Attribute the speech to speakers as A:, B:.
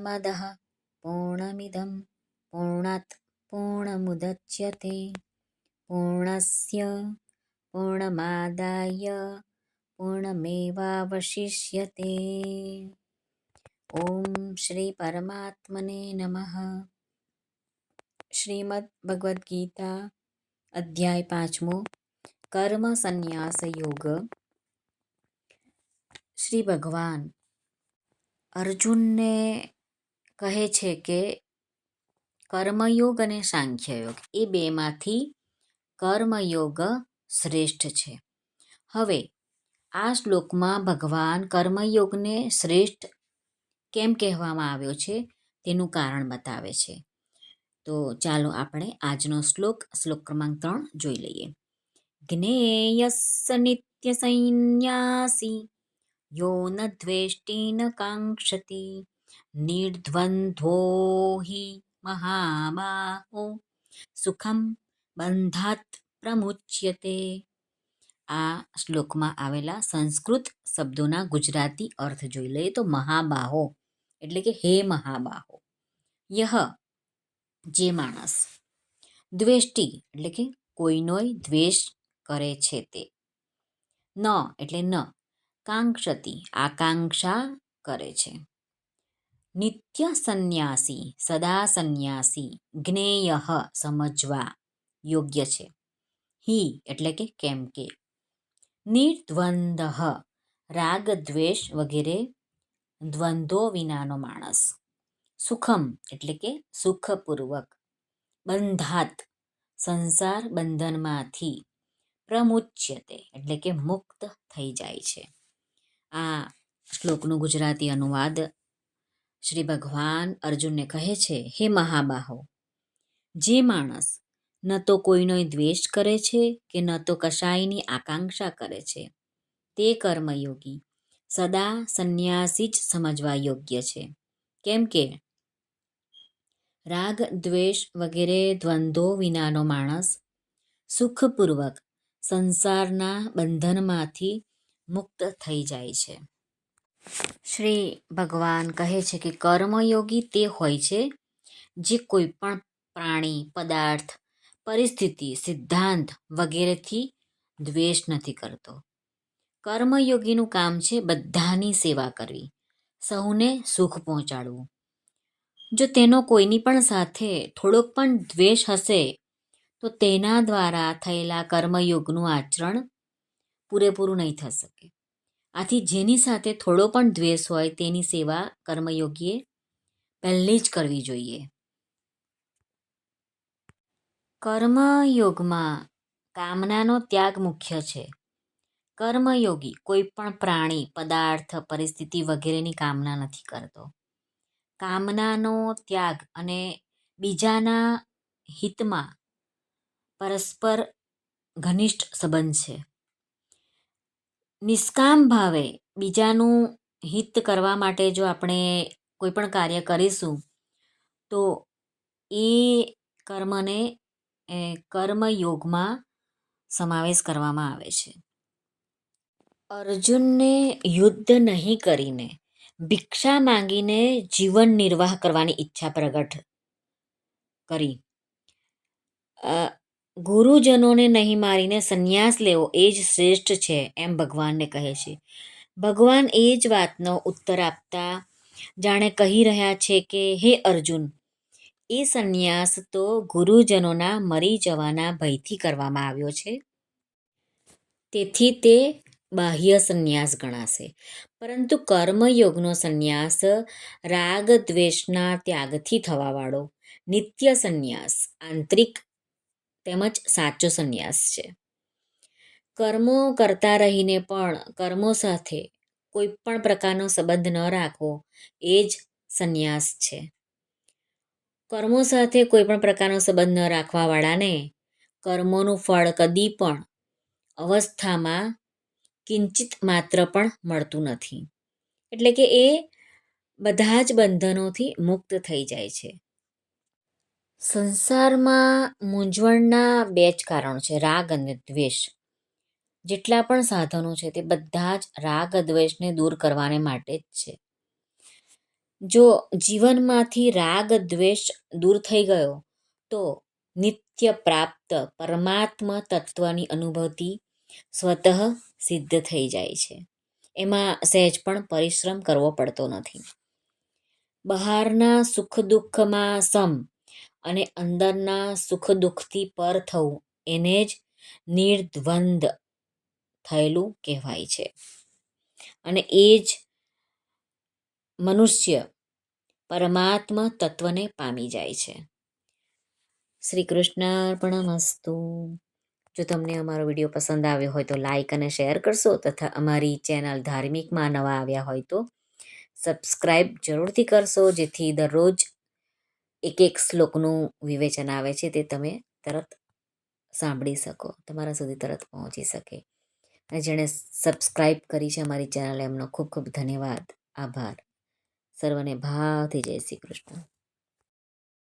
A: પૂર્ણમદઃ પૂર્ણમિદં પૂર્ણાત પૂર્ણમુદચ્યતે પૂર્ણસ્ય પૂર્ણમાદાય પૂર્ણમેવાવશિષ્યતે. ઓમ શ્રી પરમાત્મને નમઃ. શ્રીમદ્ ભગવદ્ ગીતા અધ્યાય 5 કર્મ સંન્યાસ યોગ. શ્રી ભગવાન અર્જુનને કહે છે કે કર્મયોગ અને સાંખ્યયોગ એ બેમાંથી કર્મયોગ શ્રેષ્ઠ છે. હવે આ શ્લોકમાં ભગવાન કર્મયોગને શ્રેષ્ઠ કેમ કહેવામાં આવ્યો છે તેનું કારણ બતાવે છે. તો ચાલો આપણે આજનો શ્લોક ક્રમાંક 3 જોઈ લઈએ. જ્ઞેયસ્સ નિત્ય સંન્યાસી યો ન દ્વેષ્ટિ ન કાંક્ષતિ નિર્દ્વંદ્વો હિ મહાબાહો સુખમ બંધાત પ્રમુચ્યતે. આ શ્લોકમાં આવેલા સંસ્કૃત શબ્દોના ગુજરાતી અર્થ જોઈ લઈએ તો મહાબાહો એટલે કે હે મહાબાહો. યહ જે માણસ, દ્વેષ્ટિ એટલે કે કોઈનો દ્વેષ કરે છે તે, ન એટલે ન, કાંક્ષતિ આકાંક્ષા કરે છે, નિત્ય સંન્યાસી સદા સંન્યાસી, જ્ઞેય સમજવા યોગ્ય છે, હિ એટલે કે કેમ કે, નિર્દ્વંદ્વ રાગ દ્વેષ વગેરે દ્વંદ્વો વિનાનો માણસ, સુખમ એટલે કે સુખપૂર્વક, બંધાત સંસાર બંધનમાંથી, પ્રમુચ્યતે એટલે કે મુક્ત થઈ જાય છે. આ શ્લોકનું ગુજરાતી અનુવાદ શ્રી ભગવાન અર્જુનને કહે છે, હે મહાબાહો, જે માણસ ન તો કોઈનો દ્વેષ કરે છે કે ન તો કશાયની આકાંક્ષા કરે છે તે કર્મયોગી સદા સંન્યાસી જ સમજવા યોગ્ય છે. કેમ કે રાગ દ્વેષ વગેરે દ્વંદ્વો વિનાનો માણસ સુખપૂર્વક સંસારના બંધનમાંથી મુક્ત થઈ જાય છે. શ્રી ભગવાન કહે છે કે કર્મયોગી તે હોય છે જે કોઈ પણ પ્રાણી, પદાર્થ, પરિસ્થિતિ, સિદ્ધાંત વગેરેથી દ્વેષ નથી કરતો. કર્મયોગીનું કામ છે બધાની સેવા કરવી, સૌને સુખ પહોંચાડવું. જો તેનો કોઈની પણ સાથે થોડોક પણ દ્વેષ હશે તો તેના દ્વારા થયેલા કર્મયોગનું આચરણ પૂરેપૂરું નહીં થઈ શકે. આથી જેની સાથે થોડો પણ દ્વેષ હોય તેની સેવા કર્મયોગીએ પહેલી જ કરવી જોઈએ. કર્મયોગમાં કામનાનો ત્યાગ મુખ્ય છે. કર્મયોગી કોઈ પણ પ્રાણી, પદાર્થ, પરિસ્થિતિ વગેરેની કામના નથી કરતો. કામનાનો ત્યાગ અને બીજાના હિતમાં પરસ્પર ઘનિષ્ઠ સંબંધ છે. નિષ્કામ ભાવે બીજાનું હિત કરવા માટે જો આપણે કોઈ પણ કાર્ય કરીશું તો એ કર્મને કર્મયોગમાં સમાવેશ કરવામાં આવે છે. અર્જુનને યુદ્ધ નહીં કરીને ભિક્ષા માંગીને જીવન નિર્વાહ કરવાની ઈચ્છા પ્રગટ કરી. ગુરુજનોને નહીં મારીને સંન્યાસ લેવો એ જ શ્રેષ્ઠ છે એમ ભગવાનને કહે છે. ભગવાન એ જ વાતનો ઉત્તર આપતા જાણે કહી રહ્યા છે કે હે અર્જુન, એ સંન્યાસ તો ગુરુજનોના મરી જવાના ભયથી કરવામાં આવ્યો છે, તેથી તે બાહ્ય સંન્યાસ ગણાશે. પરંતુ કર્મયોગનો સંન્યાસ રાગ દ્વેષના ત્યાગથી થવાવાળો નિત્ય સંન્યાસ આંતરિક તેમજ સાચો સંન્યાસ છે. કર્મો કરતા રહીને પણ કર્મો સાથે કોઈ પણ પ્રકારનો સંબંધ ન રાખવો એ જ સંન્યાસ છે. કર્મો સાથે કોઈ પણ પ્રકારનો સંબંધ ન રાખવાવાળાને કર્મોનું ફળ કદી પણ અવસ્થામાં કિંચિત માત્ર પણ મળતું નથી. એટલે કે એ બધા જ બંધનોથી મુક્ત થઈ જાય છે. સંસારમાં મૂંઝવણના બે જ કારણો છે, રાગ અને દ્વેષ. જેટલા પણ સાધનો છે તે બધા જ રાગ દ્વેષને દૂર કરવાને માટે જ છે. જો જીવનમાંથી રાગ દ્વેષ દૂર થઈ ગયો તો નિત્ય પ્રાપ્ત પરમાત્મા તત્વની અનુભૂતિ સ્વતઃ સિદ્ધ થઈ જાય છે. એમાં સહેજ પણ પરિશ્રમ કરવો પડતો નથી. બહારના સુખ દુઃખમાં સમ અને અંદરના સુખ દુઃખથી પર થવું એને જ નિર્દ્વંદ થયેલું કહેવાય છે. અને એ જ મનુષ્ય પરમાત્મા તત્વને પામી જાય છે. શ્રી કૃષ્ણાર્પણમસ્તુ. જો તમને અમારો વિડીયો પસંદ આવ્યો હોય તો લાઈક અને શેર કરશો, તથા અમારી ચેનલ ધાર્મિકમાં નવા આવ્યા હોય તો સબસ્ક્રાઈબ જરૂરથી કરશો, જેથી દરરોજ એક એક શ્લોકનું વિવેચન આવે છે તે તમે તરત સાંભળી શકો, તમારા સુધી તરત પહોંચી શકે. અને જેણે સબસ્ક્રાઈબ કરી છે અમારી ચેનલ એમનો ખૂબ ખૂબ ધન્યવાદ, આભાર. સર્વને ભાવથી જય શ્રી કૃષ્ણ.